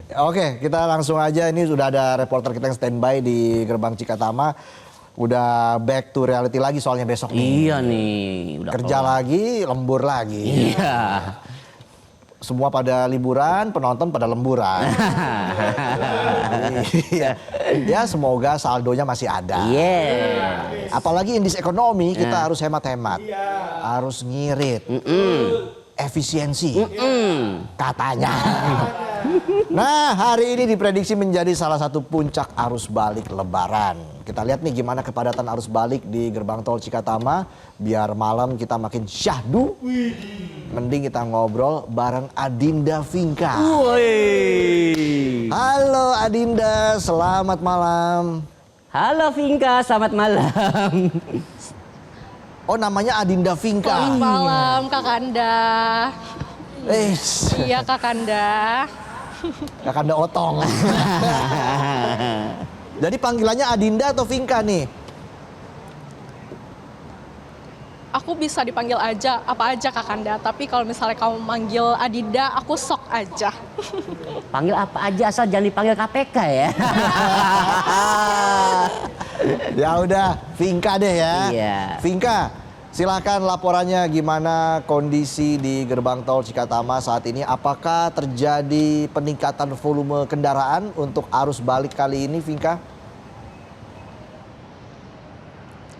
Oke, kita langsung aja. Ini sudah ada reporter kita yang standby di Gerbang Cikatama. Udah back to reality lagi soalnya besok nih. Iya nih. Udah kerja kelar. lagi, lembur lagi. Iya. Semua pada liburan, penonton pada lemburan. Iya. Ya semoga saldonya masih ada. Yes. Apalagi indeks ekonomi kita harus hemat-hemat. Harus ngirit. Efisiensi. Katanya. Nah, hari ini diprediksi menjadi salah satu puncak arus balik Lebaran. Kita lihat nih gimana kepadatan arus balik di gerbang tol Cikatama. Biar malam kita makin syahdu. Mending kita ngobrol bareng Adinda Vinka. Woi. Halo Adinda, selamat malam. Halo Vinka, selamat malam. Oh, namanya Adinda Vinka. Selamat malam Kakanda. Iya Kakanda. Kakanda Otong. Jadi panggilannya Adinda atau Vinka nih? Aku bisa dipanggil aja apa aja Kakanda, tapi kalau misalnya kamu manggil Adinda, aku sok aja. Panggil apa aja asal jangan dipanggil KPK ya. Ya udah, Vinka deh ya. Iya. Vinka, silakan laporannya gimana kondisi di gerbang tol Cikatama saat ini. Apakah terjadi peningkatan volume kendaraan untuk arus balik kali ini, Vinka?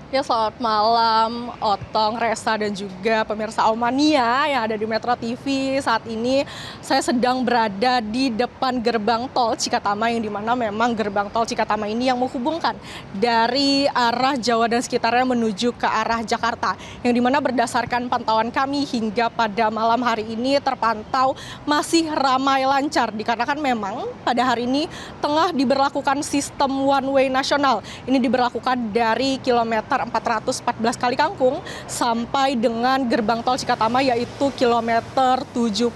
Ya selamat malam Otong, Resa dan juga pemirsa Omania yang ada di Metro TV. Saat ini saya sedang berada di depan gerbang tol Cikatama yang dimana memang gerbang tol Cikatama ini yang menghubungkan dari arah Jawa dan sekitarnya menuju ke arah Jakarta. Yang dimana berdasarkan pantauan kami hingga pada malam hari ini terpantau masih ramai lancar. Dikarenakan memang pada hari ini tengah diberlakukan sistem one way nasional. Ini diberlakukan dari kilometer 414 kali kangkung sampai dengan gerbang tol Cikatama yaitu kilometer 70.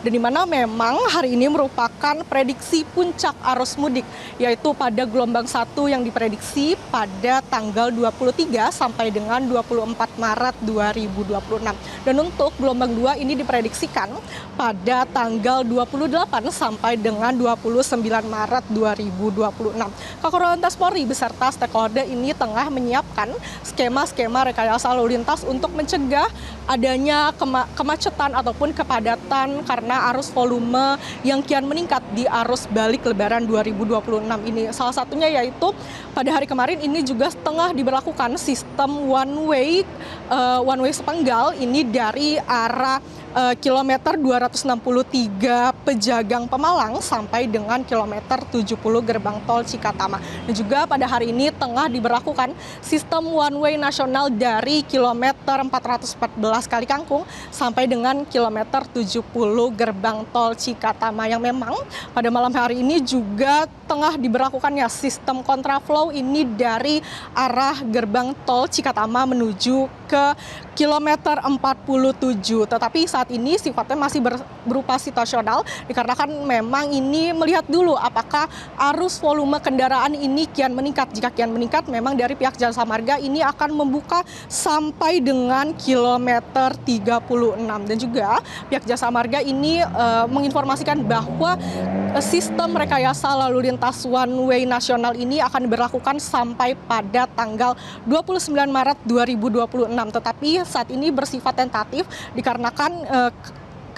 Dan di mana memang hari ini merupakan prediksi puncak arus mudik yaitu pada gelombang 1 yang diprediksi pada tanggal 23 sampai dengan 24 Maret 2026. Dan untuk gelombang 2 ini diprediksikan pada tanggal 28 sampai dengan 29 Maret 2026. Kakor Lantas Polri beserta stakeholder ini tengah menyiapkan skema-skema rekayasa lalu lintas untuk mencegah adanya kemacetan ataupun kepadatan karena arus volume yang kian meningkat di arus balik Lebaran 2026 ini. Salah satunya yaitu pada hari kemarin ini juga tengah diberlakukan sistem one way sepenggal ini dari arah kilometer 263 Pejagang Pemalang sampai dengan kilometer 70 gerbang tol Cikatama. Dan juga pada hari ini tengah diberlakukan sistem one way nasional dari kilometer 414 kali kangkung sampai dengan kilometer 70 gerbang tol Cikatama yang memang pada malam hari ini juga tengah diberlakukannya sistem kontraflow ini dari arah gerbang tol Cikatama menuju ke kilometer 47. Tetapi saat ini sifatnya masih berupa situasional dikarenakan memang ini melihat dulu apakah arus volume kendaraan ini kian meningkat. Jika kian meningkat memang dari pihak Jasa Marga ini akan membuka sampai dengan kilometer 36. Dan juga pihak Jasa Marga ini menginformasikan bahwa sistem rekayasa lalu lintas one way nasional ini akan diberlakukan sampai pada tanggal 29 Maret 2026. Tetapi saat ini bersifat tentatif dikarenakan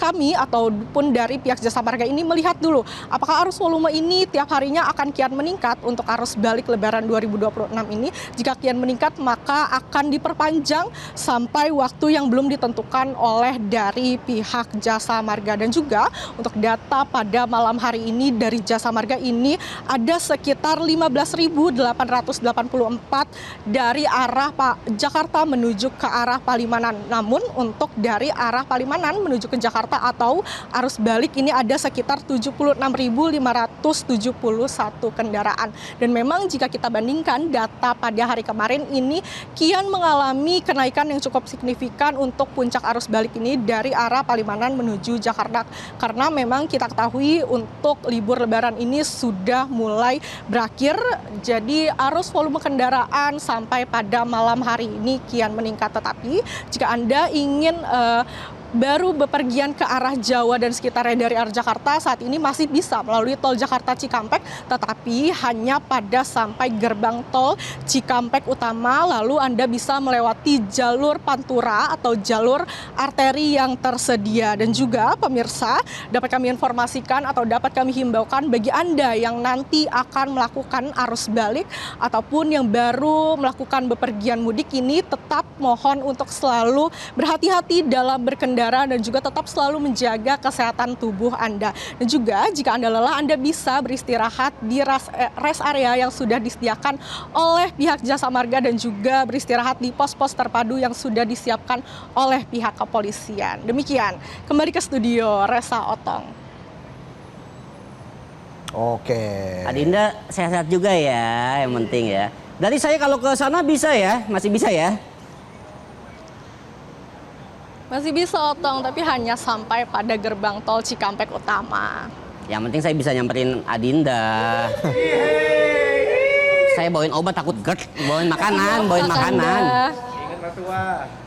kami ataupun dari pihak Jasa Marga ini melihat dulu apakah arus volume ini tiap harinya akan kian meningkat untuk arus balik Lebaran 2026 ini. Jika kian meningkat maka akan diperpanjang sampai waktu yang belum ditentukan oleh dari pihak Jasa Marga. Dan juga untuk data pada malam hari ini dari Jasa Marga ini ada sekitar 15.884 dari arah Jakarta menuju ke arah Palimanan. Namun untuk dari arah Palimanan menuju ke Jakarta atau arus balik ini ada sekitar 76.571 kendaraan. Dan memang jika kita bandingkan data pada hari kemarin ini kian mengalami kenaikan yang cukup signifikan untuk puncak arus balik ini dari arah Palimanan menuju Jakarta. Karena memang kita ketahui untuk libur Lebaran ini sudah mulai berakhir. Jadi arus volume kendaraan sampai pada malam hari ini kian meningkat. Tetapi jika Anda ingin baru bepergian ke arah Jawa dan sekitarnya dari arah Jakarta saat ini masih bisa melalui tol Jakarta Cikampek, tetapi hanya pada sampai gerbang tol Cikampek utama, lalu Anda bisa melewati jalur Pantura atau jalur arteri yang tersedia. Dan juga pemirsa, dapat kami informasikan atau dapat kami himbaukan bagi Anda yang nanti akan melakukan arus balik ataupun yang baru melakukan bepergian mudik ini, tetap mohon untuk selalu berhati-hati dalam berkendara dan juga tetap selalu menjaga kesehatan tubuh Anda. Dan juga jika Anda lelah, Anda bisa beristirahat di rest area yang sudah disediakan oleh pihak Jasa Marga dan juga beristirahat di pos-pos terpadu yang sudah disiapkan oleh pihak kepolisian. Demikian, kembali ke studio Resa Otong. Oke. Adinda sehat-sehat juga ya, yang penting ya. Dari saya kalau ke sana bisa ya, masih bisa ya? Masih bisa Otong, tapi hanya sampai pada gerbang tol Cikampek utama. Yang penting saya bisa nyamperin Adinda. Saya bawain obat takut GERD, bawain makanan, bawain makanan.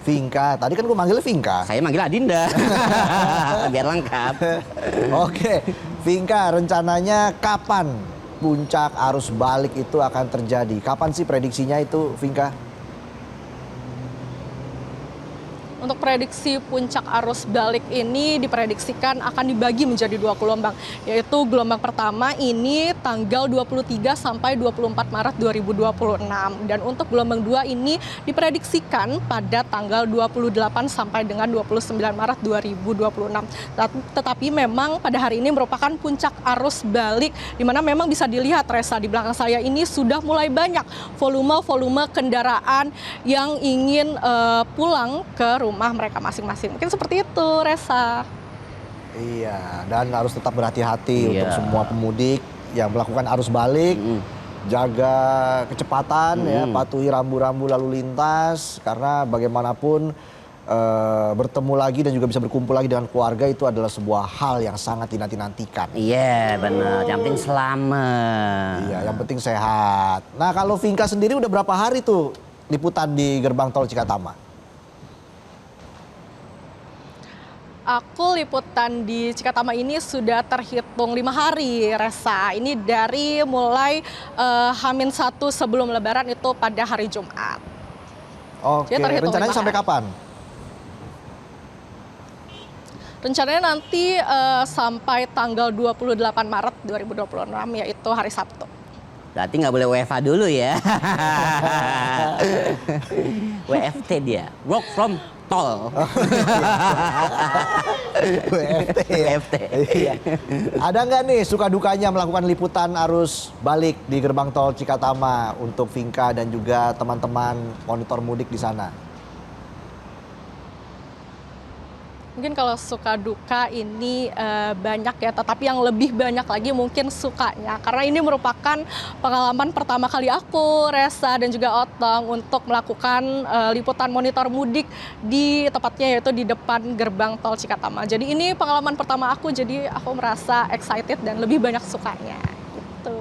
Vinka, tadi kan gue manggilnya Vinka. Saya manggil Adinda, biar lengkap. Oke, Vinka, rencananya kapan puncak arus balik itu akan terjadi? Kapan sih prediksinya itu, Vinka? Untuk prediksi puncak arus balik ini diprediksikan akan dibagi menjadi 2 gelombang, yaitu gelombang pertama ini tanggal 23 sampai 24 Maret 2026 dan untuk gelombang 2 ini diprediksikan pada tanggal 28 sampai dengan 29 Maret 2026. Tetapi memang pada hari ini merupakan puncak arus balik di mana memang bisa dilihat Resa di belakang saya ini sudah mulai banyak volume kendaraan yang ingin pulang ke rumah mereka masing-masing. Mungkin seperti itu, Resa. Iya, dan harus tetap berhati-hati untuk semua pemudik yang melakukan arus balik. Jaga kecepatan ya, patuhi rambu-rambu lalu lintas karena bagaimanapun bertemu lagi dan juga bisa berkumpul lagi dengan keluarga itu adalah sebuah hal yang sangat dinanti-nantikan. Iya benar, yang penting selamat. Iya, yang penting sehat. Nah, kalau Vinka sendiri udah berapa hari tuh liputan di gerbang tol Cikatama? Aku liputan di Cikatama ini sudah terhitung 5 hari, Resa. Ini dari mulai H-1 sebelum Lebaran itu pada hari Jumat. Oke, rencananya sampai kapan? Rencananya nanti sampai tanggal 28 Maret 2026, yaitu hari Sabtu. Berarti nggak boleh WFH dulu ya. WFT dia, work from tol. WFT ya? WFT. Iya. Ada nggak nih suka dukanya melakukan liputan arus balik di gerbang tol Cikatama untuk Vinka dan juga teman-teman monitor mudik di sana? Mungkin kalau suka duka ini banyak ya, tetapi yang lebih banyak lagi mungkin sukanya. Karena ini merupakan pengalaman pertama kali aku, Resa, dan juga Otong untuk melakukan liputan monitor mudik di tepatnya yaitu di depan gerbang tol Cikatama. Jadi ini pengalaman pertama aku, jadi aku merasa excited dan lebih banyak sukanya. Gitu.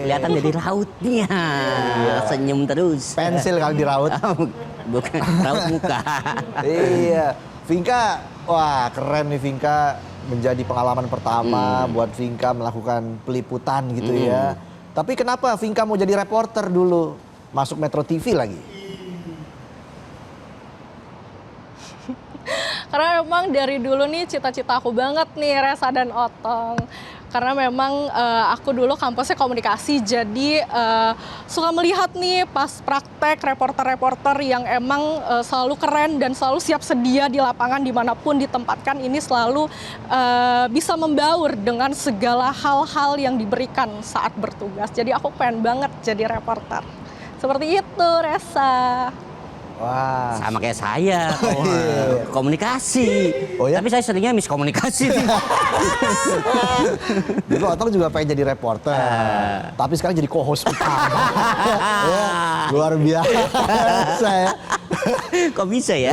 Kelihatan dari rautnya, senyum terus. Pensil kali di raut. Bukan, raut muka. Iya. Vinka, wah keren nih Vinka, menjadi pengalaman pertama buat Vinka melakukan peliputan gitu ya. Tapi kenapa Vinka mau jadi reporter dulu, masuk Metro TV lagi? Karena memang dari dulu nih cita-cita aku banget nih, Resa dan Otong. Karena memang aku dulu kampusnya komunikasi, jadi suka melihat nih pas praktek reporter-reporter yang emang selalu keren dan selalu siap sedia di lapangan dimanapun ditempatkan, ini selalu bisa membaur dengan segala hal-hal yang diberikan saat bertugas. Jadi aku pengen banget jadi reporter. Seperti itu, Resa. Wah. Sama kayak saya, komunikasi. Oh ya? Tapi saya seringnya miskomunikasi. Dulu Otong juga pengen jadi reporter, tapi sekarang jadi co-host utama. Ya, luar biasa ya. Kok bisa ya?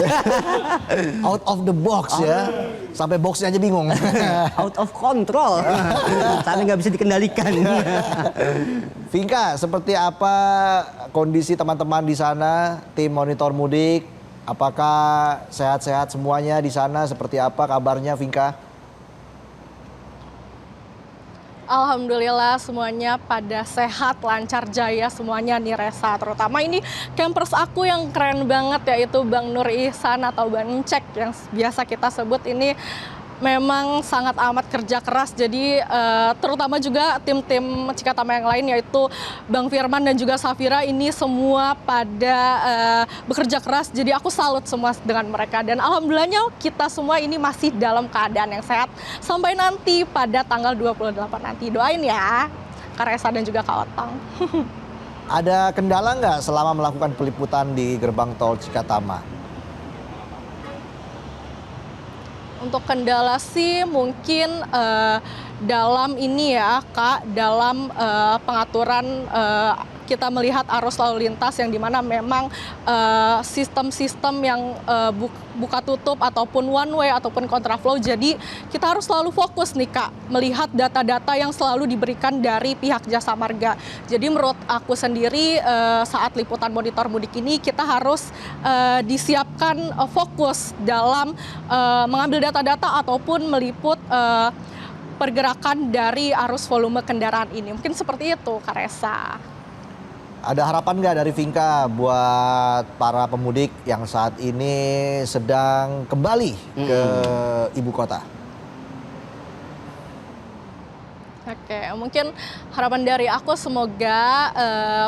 Out of the box ya, sampai boxnya aja bingung. Out of control, sampai nggak bisa dikendalikan. Vinka, seperti apa kondisi teman-teman di sana, tim monitor mudik? Apakah sehat-sehat semuanya di sana? Seperti apa kabarnya, Vinka? Alhamdulillah semuanya pada sehat, lancar jaya semuanya nih Resa. Terutama ini campers aku yang keren banget yaitu Bang Nur Ihsan atau Bang Cek yang biasa kita sebut ini memang sangat amat kerja keras. Jadi terutama juga tim-tim Cikatama yang lain yaitu Bang Firman dan juga Safira ini semua pada bekerja keras. Jadi aku salut semua dengan mereka dan alhamdulillahnya kita semua ini masih dalam keadaan yang sehat sampai nanti pada tanggal 28 nanti. Doain ya Kak Resa dan juga Kak Otong. Ada kendala nggak selama melakukan peliputan di gerbang tol Cikatama? Untuk kendala sih mungkin dalam ini ya Kak, dalam pengaturan kita melihat arus lalu lintas yang dimana memang sistem-sistem yang buka tutup ataupun one way ataupun kontraflow. Jadi kita harus selalu fokus nih Kak, melihat data-data yang selalu diberikan dari pihak Jasa Marga. Jadi menurut aku sendiri saat liputan monitor mudik ini kita harus disiapkan fokus dalam mengambil data-data ataupun meliput pergerakan dari arus volume kendaraan ini. Mungkin seperti itu Kak Resa. Ada harapan nggak dari Vinka buat para pemudik yang saat ini sedang kembali ke ibu kota? Oke, mungkin harapan dari aku semoga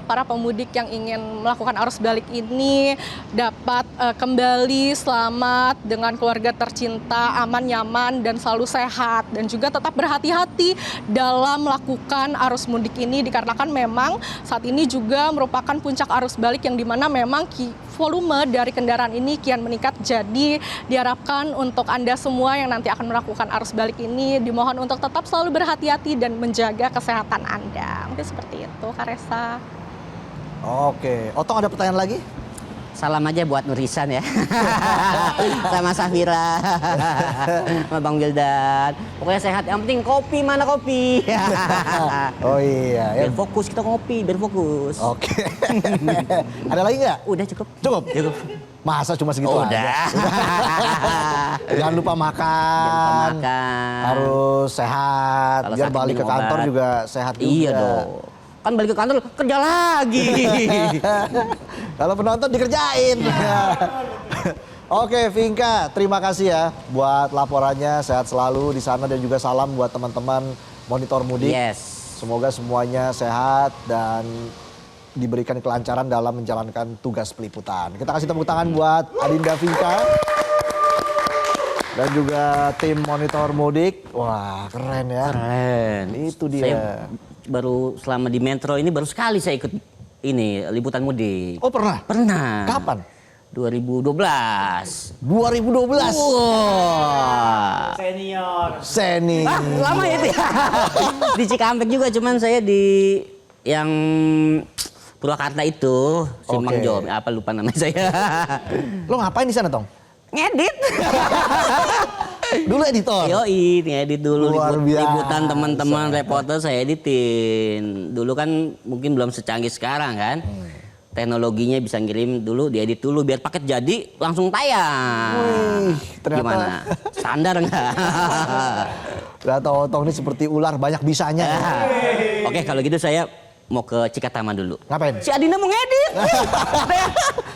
para pemudik yang ingin melakukan arus balik ini dapat kembali selamat dengan keluarga tercinta, aman, nyaman, dan selalu sehat. Dan juga tetap berhati-hati dalam melakukan arus mudik ini dikarenakan memang saat ini juga merupakan puncak arus balik yang dimana memang volume dari kendaraan ini kian meningkat. Jadi diharapkan untuk Anda semua yang nanti akan melakukan arus balik ini dimohon untuk tetap selalu berhati-hati dan menjaga kesehatan Anda. Mungkin seperti itu Kak Resa. Oke, Otong ada pertanyaan lagi? Salam aja buat Nurisan ya. Sama Safira. Sama Bang Wildan. Pokoknya sehat, yang penting kopi, mana kopi. Oh iya. Biar fokus kita ngopi, biar fokus. Oke. Ada lagi nggak? Udah cukup. Cukup? Cukup. Masa cuma segitu Udah. aja? Jangan lupa makan. Jangan lupa makan. Harus sehat. Kalau Biar sakit balik ke minum kantor obat. juga sehat juga. Iya dong. Kan balik ke kantor kerja lagi. Kalau penonton dikerjain. Oke, Vinka, terima kasih ya buat laporannya. Sehat selalu di sana dan juga salam buat teman-teman monitor mudik. Yes. Semoga semuanya sehat dan diberikan kelancaran dalam menjalankan tugas peliputan. Kita kasih tepuk tangan buat Adinda Vinka dan juga tim monitor mudik. Wah, keren ya. Keren. Itu dia. Saya baru selama di Metro ini baru sekali saya ikut ini liputan mudik. Oh, pernah? Pernah. Kapan? 2012. 2012. Wah. Senior. Lama ya itu ya. Di Cikampek juga, cuman saya di yang Purwakarta itu, Simpang Oke. Jom, apa lupa namanya saya. Lo ngapain di sana, Tong? Ngedit. Dulu editor. Yoi, ngedit dulu Luar biasa. liputan teman-teman reporter saya editin. Dulu kan mungkin belum secanggih sekarang kan. Teknologinya bisa ngirim dulu, diedit dulu biar paket jadi langsung tayang. Wih, ternyata. Gimana? Standar nggak? Ternyata Otong ini seperti ular banyak bisanya. Ya. Oke, kalau gitu saya mau ke Cikatama dulu. Ngapain? Si Adina mau ngedit.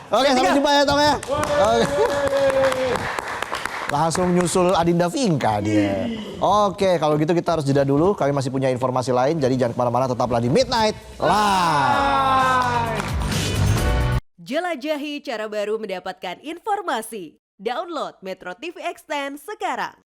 Oke, sampai jumpa ya, Tong ya. Oke. Langsung nyusul Adinda Vinka dia. Oke, kalau gitu kita harus jeda dulu. Kami masih punya informasi lain, jadi jangan kemana-mana, tetaplah di Midnight Live. Jelajahi cara baru mendapatkan informasi. Download Metro TV Extend sekarang.